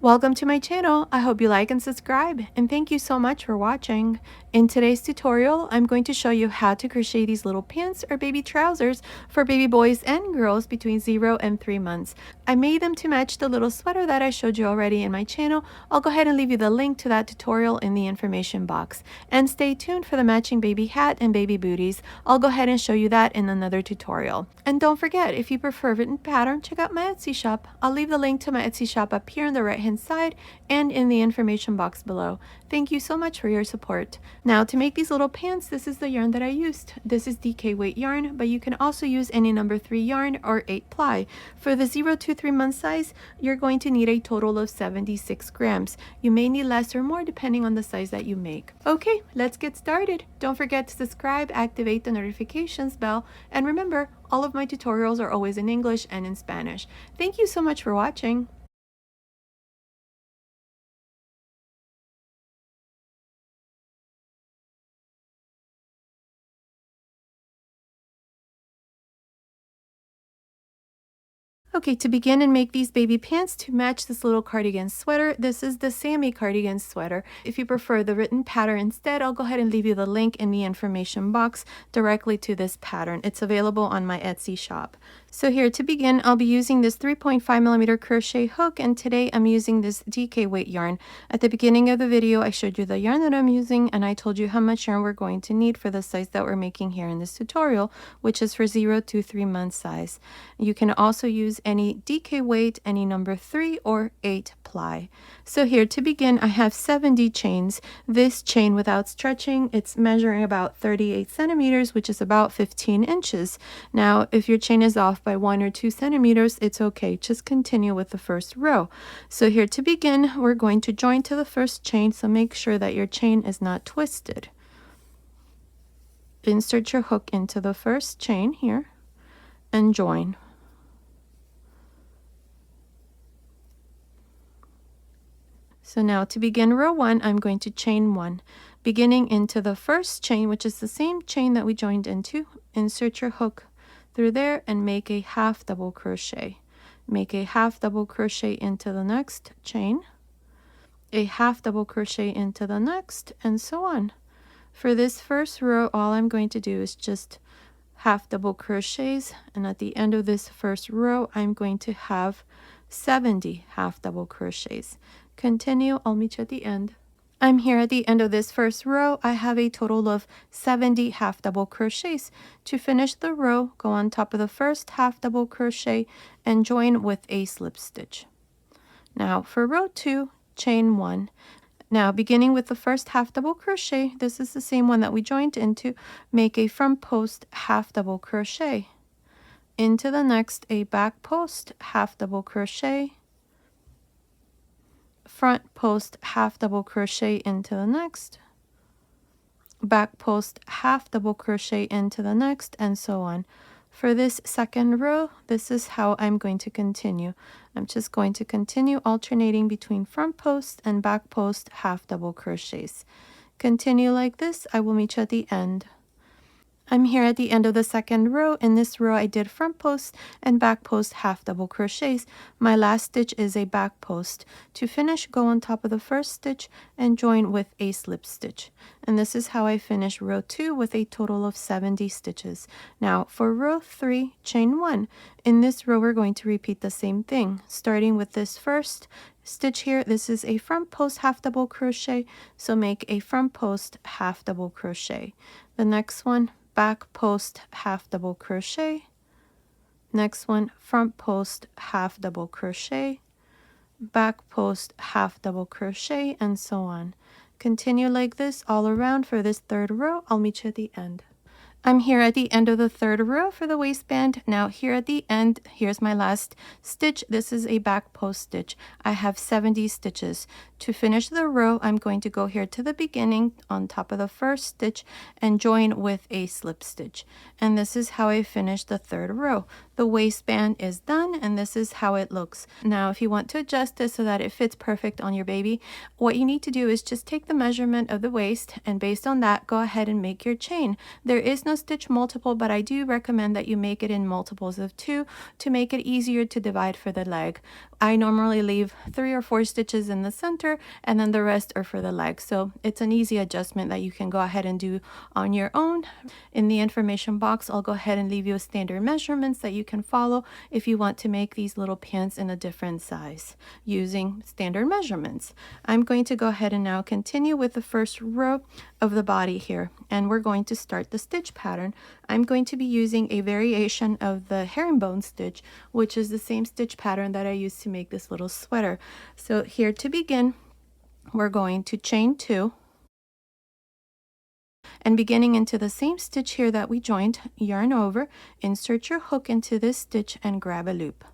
Welcome to my channel. I hope you like and subscribe, and thank you so much for watching. In today's tutorial, I'm going to show you how to crochet these little pants or baby trousers for baby boys and girls between 0 and 3 months. I made them to match the little sweater that I showed you already in my channel. I'll go ahead and leave you the link to that tutorial in the information box. And stay tuned for the matching baby hat and baby booties. I'll go ahead and show you that in another tutorial. And don't forget, if you prefer written pattern, check out my Etsy shop. I'll leave the link to my Etsy shop up here on the right hand side and in the information box below. Thank you so much for your support. Now, to make these little pants, this is the yarn that I used. This is DK weight yarn, but you can also use any number 3 yarn or 8 ply. For the 0 to 3 month size, you're going to need a total of 76 grams. You may need less or more depending on the size that you make. Okay, let's get started. Don't forget to subscribe, activate the notifications bell, and remember, all of my tutorials are always in English and in Spanish. Thank you so much for watching. Okay, to begin and make these baby pants to match this little cardigan sweater, this is the Sammy Cardigan sweater. If you prefer the written pattern instead, I'll go ahead and leave you the link in the information box directly to this pattern. It's available on my Etsy shop. So here to begin, I'll be using this 3.5mm crochet hook, and today I'm using this DK weight yarn. At the beginning of the video, I showed you the yarn that I'm using, and I told you how much yarn we're going to need for the size that we're making here in this tutorial, which is for 0 to 3 month size. You can also use any DK weight, any number 3 or 8 ply. So here to begin, I have 70 chains. This chain without stretching, it's measuring about 38 centimeters, which is about 15 inches. Now, if your chain is off by 1 or 2 centimeters, it's okay. Just continue with the first row. So here to begin, we're going to join to the first chain, so make sure that your chain is not twisted. Insert your hook into the first chain here and join. So now to begin row 1, I'm going to chain 1. Beginning into the first chain, which is the same chain that we joined into, insert your hook through there and make a half double crochet. Make a half double crochet into the next chain, a half double crochet into the next, and so on. For this first row, all I'm going to do is just half double crochets, and at the end of this first row, I'm going to have 70 half double crochets. Continue, I'll meet you at the end. I'm here at the end of this first row. I have a total of 70 half double crochets. To finish the row, go on top of the first half double crochet and join with a slip stitch. Now for row 2, chain 1. Now beginning with the first half double crochet, this is the same one that we joined into, make a front post half double crochet. Into the next, a back post half double crochet, front post half double crochet into the next, back post half double crochet into the next, and so on. For this second row, this is how I'm going to continue. I'm just going to continue alternating between front post and back post half double crochets. Continue like this. I will meet you at the end. I'm here at the end of the second row. In this row, I did front post and back post half double crochets. My last stitch is a back post. To finish, go on top of the first stitch and join with a slip stitch. And this is how I finish row 2 with a total of 70 stitches. Now for row 3, chain 1. In this row, we're going to repeat the same thing, starting with this first stitch here. This is a front post half double crochet, so make a front post half double crochet. The next one, back post half double crochet. Next one, front post half double crochet, back post half double crochet, and so on. Continue like this all around for this third row. I'll meet you at the end. I'm here at the end of the third row for the waistband. Now here at the end, here's my last stitch. This is a back post stitch. I have 70 stitches. To finish the row, I'm going to go here to the beginning on top of the first stitch and join with a slip stitch. And this is how I finish the third row. The waistband is done, and this is how it looks. Now, if you want to adjust this so that it fits perfect on your baby, what you need to do is just take the measurement of the waist, and based on that, go ahead and make your chain. There is no no stitch multiple, but I do recommend that you make it in multiples of 2 to make it easier to divide for the leg. I normally leave 3 or 4 stitches in the center, and then the rest are for the leg. So it's an easy adjustment that you can go ahead and do on your own. In the information box, I'll go ahead and leave you a standard measurements that you can follow if you want to make these little pants in a different size using standard measurements. I'm going to go ahead and now continue with the first row of the body here, and we're going to start the stitch pattern. I'm going to be using a variation of the herringbone stitch, which is the same stitch pattern that I used to make this little sweater. So here to begin, we're going to chain 2, and beginning into the same stitch here that we joined, yarn over, insert your hook into this stitch and grab a loop.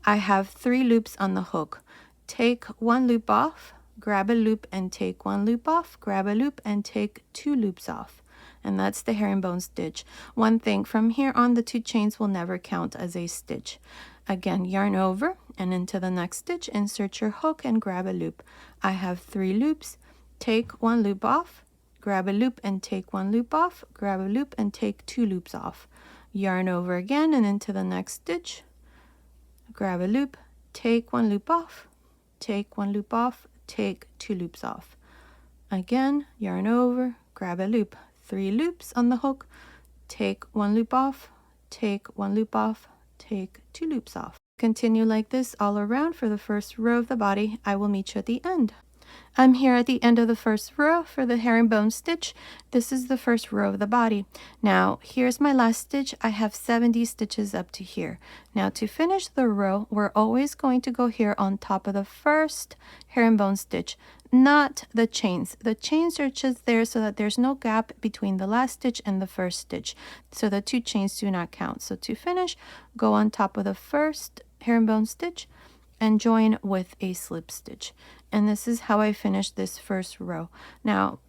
I have 3 loops on the hook. Take 1 loop off, grab a loop and take 1 loop off, grab a loop and take 2 loops off. And that's the herringbone stitch. One thing, from here on, the 2 chains will never count as a stitch. Again, yarn over and into the next stitch, insert your hook and grab a loop. I have 3 loops. Take 1 loop off, grab a loop and take 1 loop off, grab a loop and take 2 loops off. Yarn over again and into the next stitch, grab a loop, take 1 loop off, take 1 loop off, take 2 loops off. Again, yarn over, grab a loop, 3 loops on the hook, take 1 loop off, take 1 loop off, take 2 loops off. Continue like this all around for the first row of the body. I will meet you at the end. I'm here at the end of the first row for the herringbone stitch. This is the first row of the body. Now here's my last stitch. I have 70 stitches up to here. Now to finish the row, we're always going to go here on top of the first herringbone stitch, not the chains. The chains are just there so that there's no gap between the last stitch and the first stitch, so the 2 chains do not count. So to finish, go on top of the first herringbone stitch and join with a slip stitch. And this is how I finished this first row. Now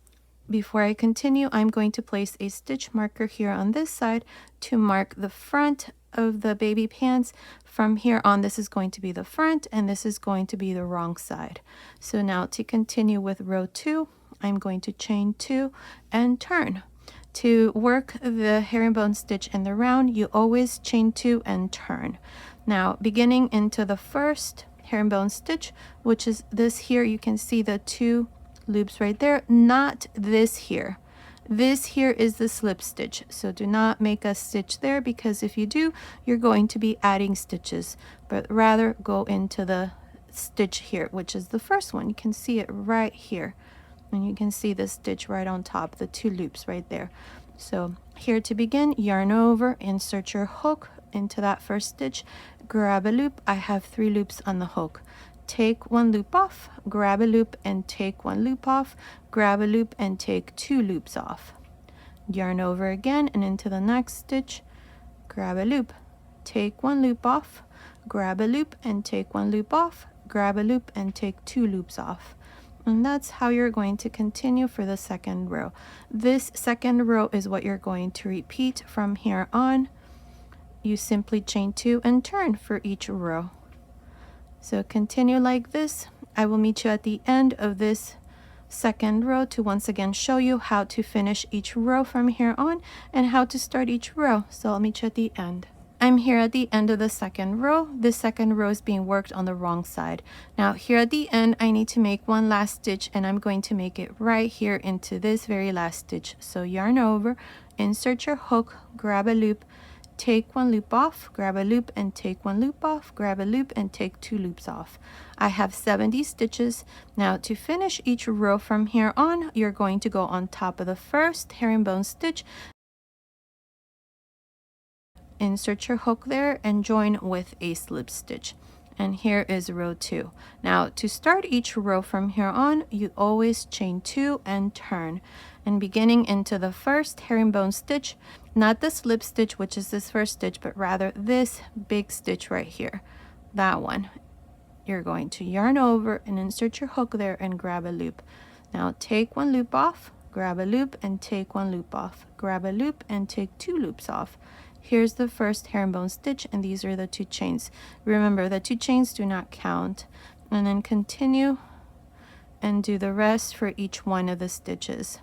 before I continue, I'm going to place a stitch marker here on this side to mark the front of the baby pants. From here on, this is going to be the front and this is going to be the wrong side. So now to continue with row 2, I'm going to chain 2 and turn. To work the herringbone stitch in the round, you always chain 2 and turn. Now beginning into the first herringbone stitch, which is this here, you can see the 2 loops right there, not this here. This here is the slip stitch, so do not make a stitch there, because if you do, you're going to be adding stitches, but rather go into the stitch here, which is the first one. You can see it right here, and you can see the stitch right on top, the 2 loops right there. So here to begin, yarn over, insert your hook into that first stitch, grab a loop. I have 3 loops on the hook. Take 1 loop off, grab a loop and take 1 loop off, grab a loop and take 2 loops off. Yarn over again and into the next stitch, grab a loop, take 1 loop off, grab a loop and take 1 loop off, grab a loop and take 2 loops off. And that's how you're going to continue for the second row. This second row is what you're going to repeat from here on. You simply chain 2 and turn for each row. So continue like this. I will meet you at the end of this second row to once again show you how to finish each row from here on and how to start each row. So I'll meet you at the end. I'm here at the end of the second row. This second row is being worked on the wrong side. Now here at the end, I need to make one last stitch, and I'm going to make it right here into this very last stitch. So yarn over, insert your hook, grab a loop, take 1 loop off, grab a loop and take 1 loop off, grab a loop and take 2 loops off. I have 70 stitches. Now to finish each row from here on, you're going to go on top of the first herringbone stitch, insert your hook there and join with a slip stitch. And here is row 2. Now to start each row from here on, you always chain 2 and turn. And beginning into the first herringbone stitch, not the slip stitch, which is this first stitch, but rather this big stitch right here, that one, you're going to yarn over and insert your hook there and grab a loop. Now take 1 loop off, grab a loop and take 1 loop off, grab a loop and take 2 loops off. Here's the first herringbone stitch, and these are the 2 chains. Remember, the 2 chains do not count. And then continue and do the rest for each one of the stitches.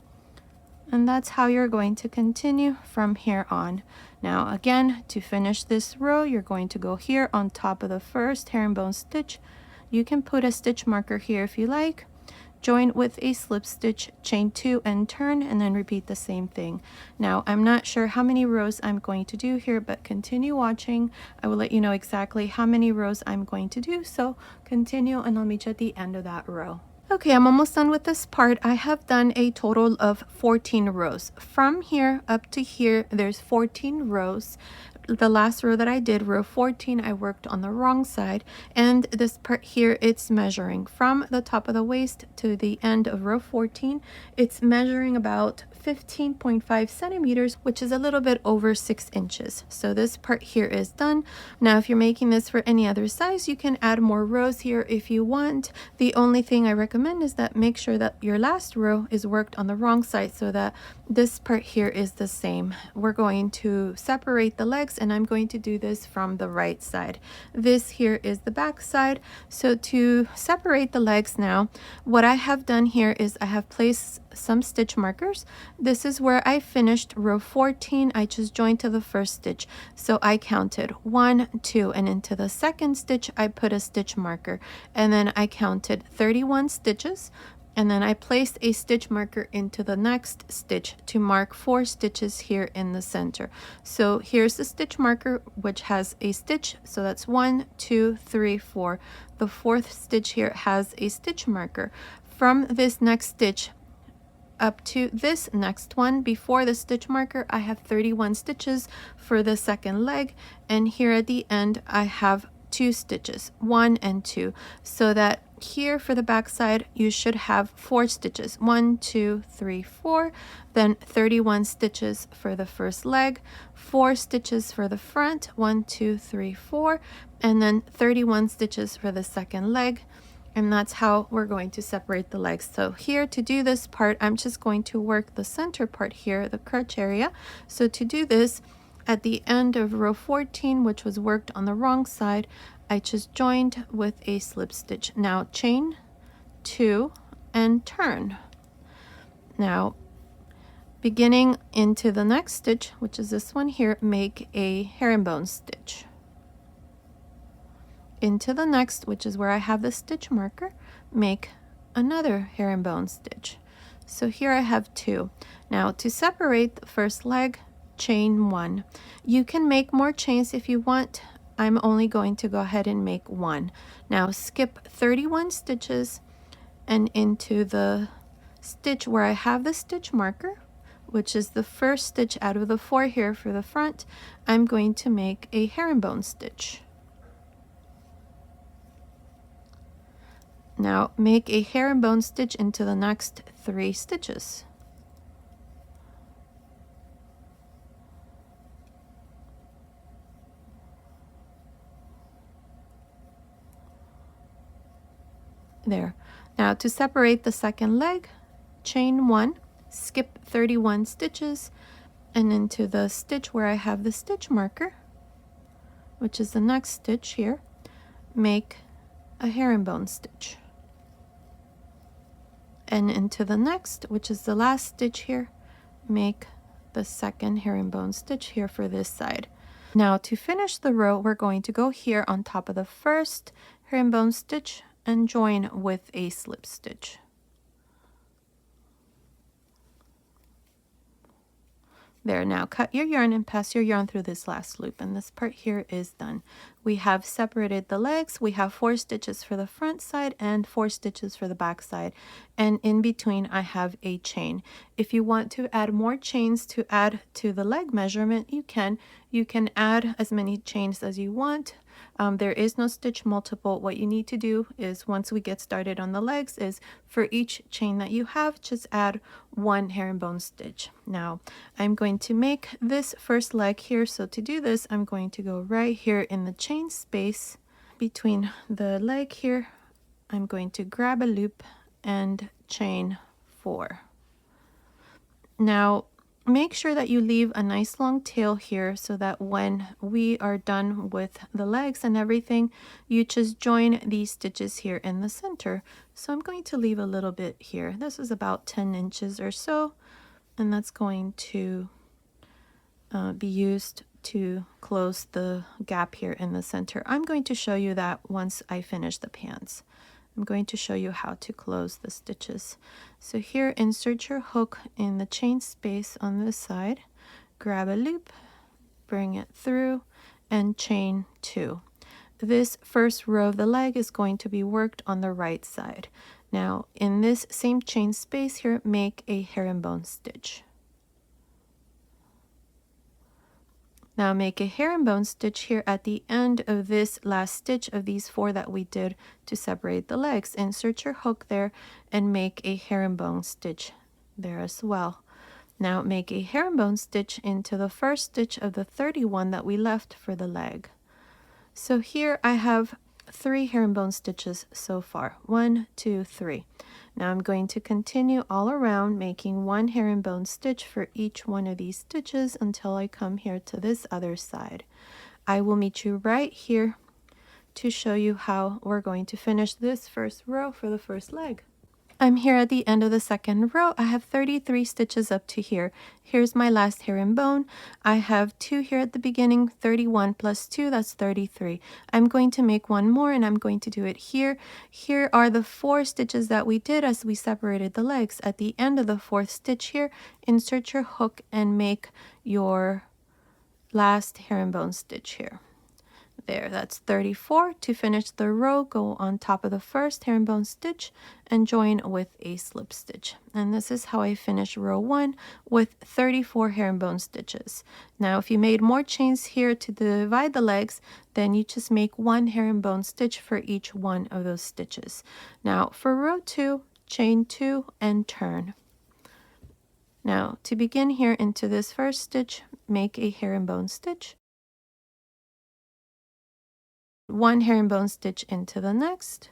And that's how you're going to continue from here on. Now again, to finish this row, you're going to go here on top of the first herringbone stitch. You can put a stitch marker here if you like. Join with a slip stitch, chain 2 and turn, and then repeat the same thing. Now I'm not sure how many rows I'm going to do here, but continue watching. I will let you know exactly how many rows I'm going to do, so continue and I'll meet you at the end of that row. Okay, I'm almost done with this part. I have done a total of 14 rows. From here up to here, there's 14 rows. The last row that I did, row 14, I worked on the wrong side, and this part here, it's measuring from the top of the waist to the end of row 14. It's measuring about 15.5 centimeters, which is a little bit over 6 inches. So this part here is done. Now if you're making this for any other size, you can add more rows here if you want. The only thing I recommend is that make sure that your last row is worked on the wrong side so that this part here is the same. We're going to separate the legs, and I'm going to do this from the right side. This here is the back side. So to separate the legs now, what I have done here is I have placed some stitch markers. This is where I finished row 14. I just joined to the first stitch. So I counted 1, 2, and into the second stitch, I put a stitch marker, and then I counted 31 stitches. And then I placed a stitch marker into the next stitch to mark 4 stitches here in the center. So here's the stitch marker, which has a stitch. So that's 1, 2, 3, 4. The fourth stitch here has a stitch marker. From this next stitch up to this next one, before the stitch marker, I have 31 stitches for the second leg. And here at the end, I have 2 stitches, 1 and 2, so that here for the back side you should have 4 stitches, 1, 2, 3, 4, then 31 stitches for the first leg, 4 stitches for the front, 1, 2, 3, 4, and then 31 stitches for the second leg. And that's how we're going to separate the legs. So here, to do this part, I'm just going to work the center part here, the crotch area. So to do this, at the end of row 14, which was worked on the wrong side, I just joined with a slip stitch. Now chain 2 and turn. Now beginning into the next stitch, which is this one here, make a herringbone stitch. Into the next, which is where I have the stitch marker, make another herringbone stitch. So here I have 2. Now to separate the first leg, chain 1. You can make more chains if you want. I'm only going to go ahead and make 1. Now skip 31 stitches and into the stitch where I have the stitch marker, which is the first stitch out of the 4 here for the front, I'm going to make a herringbone stitch. Now make a herringbone stitch into the next 3 stitches. There. Now to separate the second leg, chain 1, skip 31 stitches, and into the stitch where I have the stitch marker, which is the next stitch here, make a herringbone stitch. And into the next, which is the last stitch here, make the second herringbone stitch here for this side. Now to finish the row, we're going to go here on top of the first herringbone stitch and join with a slip stitch. There, now cut your yarn and pass your yarn through this last loop, and this part here is done. We have separated the legs. We have 4 stitches for the front side and 4 stitches for the back side, and in between I have a chain. If you want to add more chains to add to the leg measurement, you can add as many chains as you want. There is no stitch multiple. What you need to do is, once we get started on the legs, is for each chain that you have, just add 1 herringbone stitch. Now I'm going to make this first leg here. So to do this, I'm going to go right here in the chain space between the leg here. I'm going to grab a loop and chain 4. Now make sure that you leave a nice long tail here so that when we are done with the legs and everything, you just join these stitches here in the center. So I'm going to leave a little bit here. This is about 10 inches or so. and that's going to be used to close the gap here in the center. I'm going to show you that once I finish the pants. I'm going to show you how to close the stitches. So here, insert your hook in the chain space on this side, grab a loop, bring it through, and chain 2. This first row of the leg is going to be worked on the right side. Now, in this same chain space here, make a herringbone stitch. Now make a herringbone stitch here at the end of this last stitch of these 4 that we did to separate the legs. Insert your hook there and make a herringbone stitch there as well. Now make a herringbone stitch into the first stitch of the 31 that we left for the leg. So here I have 3 herringbone stitches so far. 1, 2, 3. Now I'm going to continue all around making 1 herringbone stitch for each one of these stitches until I come here to this other side. I will meet you right here to show you how we're going to finish this first row for the first leg. I'm here at the end of the second row. I have 33 stitches up to here. Here's my last herringbone. I have 2 here at the beginning, 31 plus 2, that's 33. I'm going to make 1 more and I'm going to do it here. Here are the 4 stitches that we did as we separated the legs. At the end of the 4th stitch here, insert your hook and make your last herringbone stitch here. There, that's 34. To finish the row, go on top of the first herringbone stitch and join with a slip stitch. And this is how I finish row 1 with 34 herringbone stitches. Now, if you made more chains here to divide the legs, then you just make 1 herringbone stitch for each one of those stitches. Now, for row 2, chain 2 and turn. Now, to begin here into this first stitch, make a herringbone stitch. 1 herringbone stitch into the next,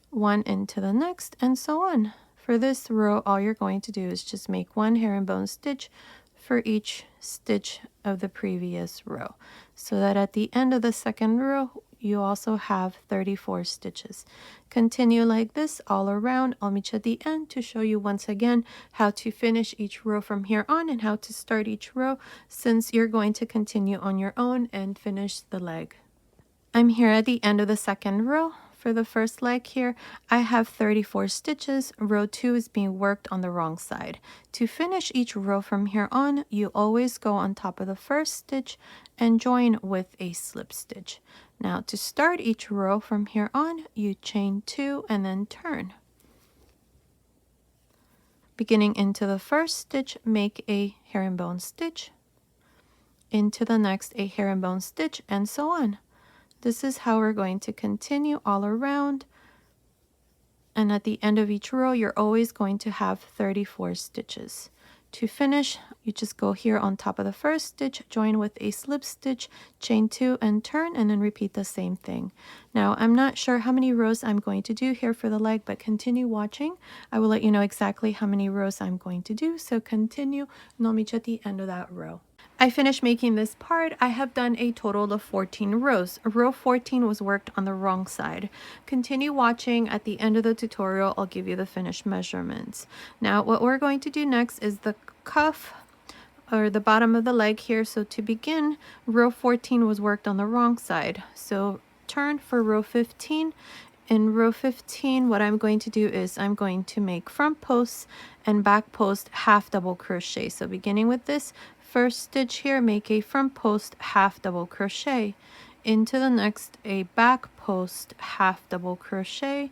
1 into the next, and so on. For this row, all you're going to do is just make 1 herringbone stitch for each stitch of the previous row, so that at the end of the second row, you also have 34 stitches. Continue like this all around. I'll meet you at the end to show you once again how to finish each row from here on and how to start each row, since you're going to continue on your own and finish the leg. I'm here at the end of the second row. For the first leg here, I have 34 stitches. Row 2 is being worked on the wrong side. To finish each row from here on, you always go on top of the first stitch and join with a slip stitch. Now to start each row from here on, you chain 2 and then turn. Beginning into the first stitch, make a herringbone stitch. Into the next, a herringbone stitch, and so on. This is how we're going to continue all around. And at the end of each row, you're always going to have 34 stitches. To finish, you just go here on top of the first stitch, join with a slip stitch, chain 2 and turn, and then repeat the same thing. Now, I'm not sure how many rows I'm going to do here for the leg, but continue watching. I will let you know exactly how many rows I'm going to do, so continue, and I'll meet you at the end of that row. I finished making this part. I have done a total of 14 rows. Row 14 was worked on the wrong side. Continue watching. At the end of the tutorial, I'll give you the finished measurements. Now, what we're going to do next is the cuff, or the bottom of the leg here. So to begin, row 14 was worked on the wrong side. So turn for row 15. In row 15, what I'm going to do is I'm going to make front posts and back post half double crochet. So beginning with this first stitch here, make a front post half double crochet. Into the next, a back post half double crochet,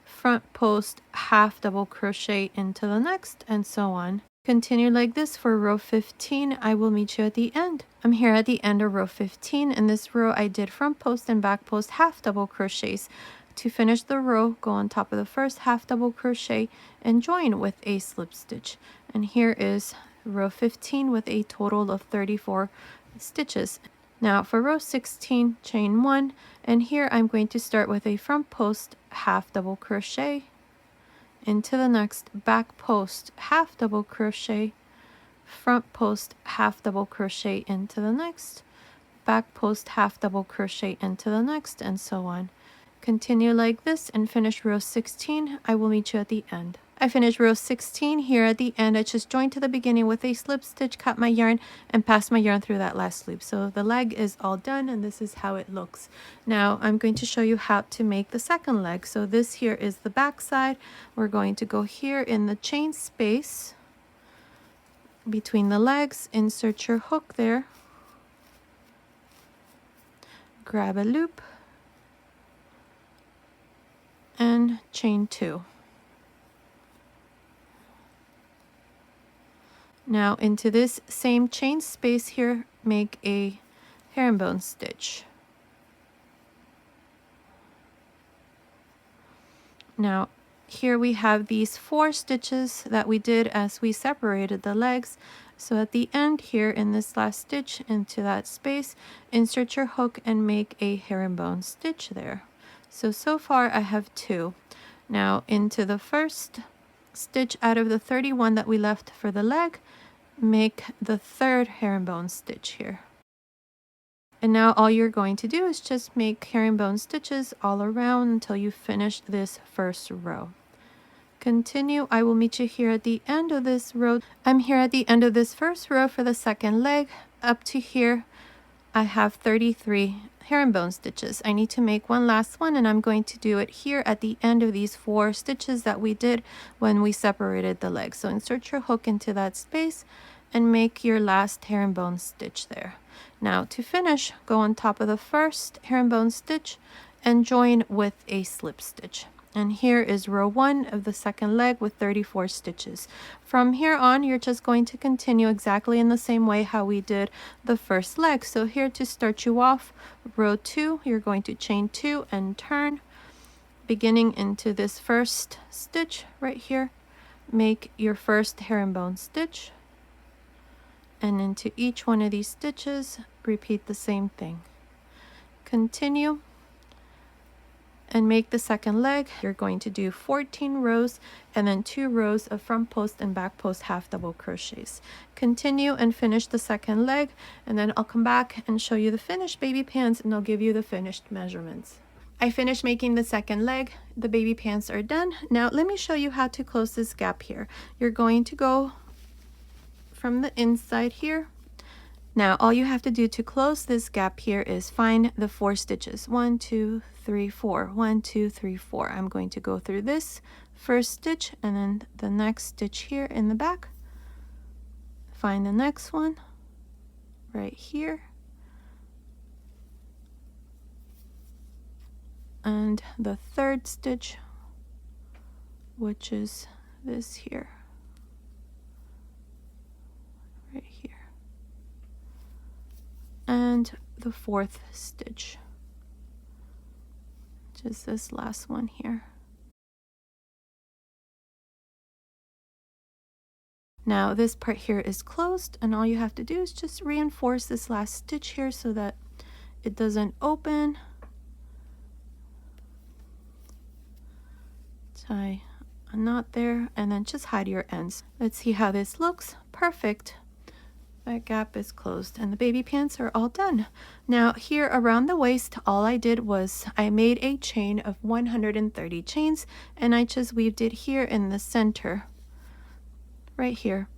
front post half double crochet into the next, and so on. Continue like this for row 15. I will meet you at the end. I'm here at the end of row 15. In this row, I did front post and back post half double crochets. To finish the row, go on top of the first half double crochet and join with a slip stitch. And here is row 15 with a total of 34 stitches. Now for row 16, chain 1, and here I'm going to start with a front post half double crochet, into the next back post half double crochet, front post half double crochet into the next, back post half double crochet into the next, and so on. Continue like this and finish row 16. I will meet you at the end. I finished row 16 here at the end. I just joined to the beginning with a slip stitch, cut my yarn, and passed my yarn through that last loop. So the leg is all done, and this is how it looks. Now I'm going to show you how to make the second leg. So this here is the back side. We're going to go here in the chain space between the legs, insert your hook there, grab a loop, and chain 2. Now into this same chain space here, make a herringbone stitch. Now here we have these 4 stitches that we did as we separated the legs. So at the end here in this last stitch into that space, insert your hook and make a herringbone stitch there. So far I have 2. Now into the first stitch out of the 31 that we left for the leg, make the 3rd herringbone stitch here. And now all you're going to do is just make herringbone stitches all around until you finish this first row. Continue. I will meet you here at the end of this row. I'm here at the end of this first row for the second leg. Up to here I have 33 herringbone stitches. I need to make one last one, and I'm going to do it here at the end of these 4 stitches that we did when we separated the legs. So insert your hook into that space and make your last herringbone stitch there. Now to finish, go on top of the first herringbone stitch and join with a slip stitch. And here is row 1 of the second leg with 34 stitches. From here on, you're just going to continue exactly in the same way how we did the first leg. So here to start you off, row 2, you're going to chain 2 and turn, beginning into this first stitch right here. Make your first herringbone stitch, and into each one of these stitches, repeat the same thing. Continue and make the second leg. You're going to do 14 rows and then 2 rows of front post and back post half double crochets. Continue and finish the second leg, and then I'll come back and show you the finished baby pants, and I'll give you the finished measurements. I finished making the second leg. The baby pants are done. Now let me show you how to close this gap here. You're going to go from the inside here. Now all you have to do to close this gap here is find the 4 stitches. 1, 2, 3, 4. 1, 2, 3, 4. I'm going to go through this first stitch and then the next stitch here in the back. Find the next one right here. And the 3rd stitch, which is this here. Right here. And the 4th stitch, which is this last one here. Now this part here is closed, and all you have to do is just reinforce this last stitch here so that it doesn't open. Tie a knot there, and then just hide your ends. Let's see how this looks. Perfect. That gap is closed, and the baby pants are all done. Now here around the waist, all I did was I made a chain of 130 chains, and I just weaved it here in the center right here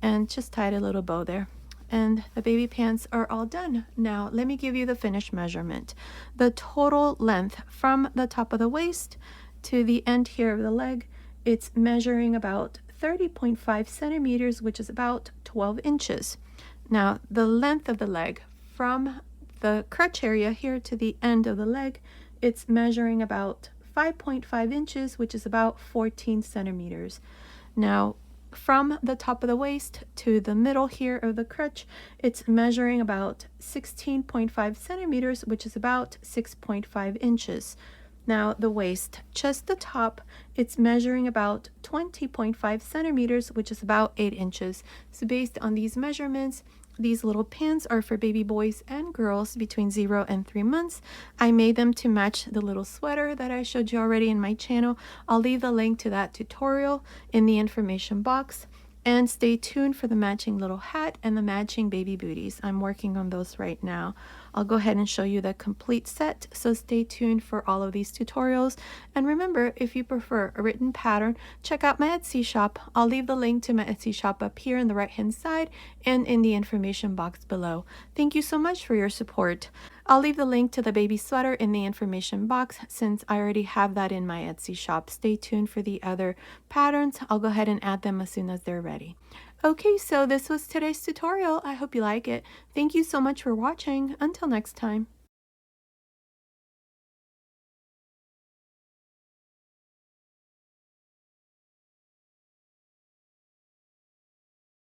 and just tied a little bow there, and the baby pants are all done. Now let me give you the finished measurement. The total length from the top of the waist to the end here of the leg, it's measuring about 30.5 centimeters, which is about 12 inches. Now the length of the leg from the crotch area here to the end of the leg, it's measuring about 5.5 inches, which is about 14 centimeters. Now from the top of the waist to the middle here of the crotch, it's measuring about 16.5 centimeters, which is about 6.5 inches. Now the waist, just the top, it's measuring about 20.5 centimeters, which is about 8 inches. So based on these measurements, these little pants are for baby boys and girls between 0 and 3 months. I made them to match the little sweater that I showed you already in my channel. I'll leave the link to that tutorial in the information box. And stay tuned for the matching little hat and the matching baby booties. I'm working on those right now. I'll go ahead and show you the complete set, so stay tuned for all of these tutorials. And remember, if you prefer a written pattern, check out my Etsy shop. I'll leave the link to my Etsy shop up here on the right hand side and in the information box below. Thank you so much for your support. I'll leave the link to the baby sweater in the information box since I already have that in my Etsy shop. Stay tuned for the other patterns. I'll go ahead and add them as soon as they're ready. Okay, so this was today's tutorial. I hope you like it. Thank you so much for watching. Until next time.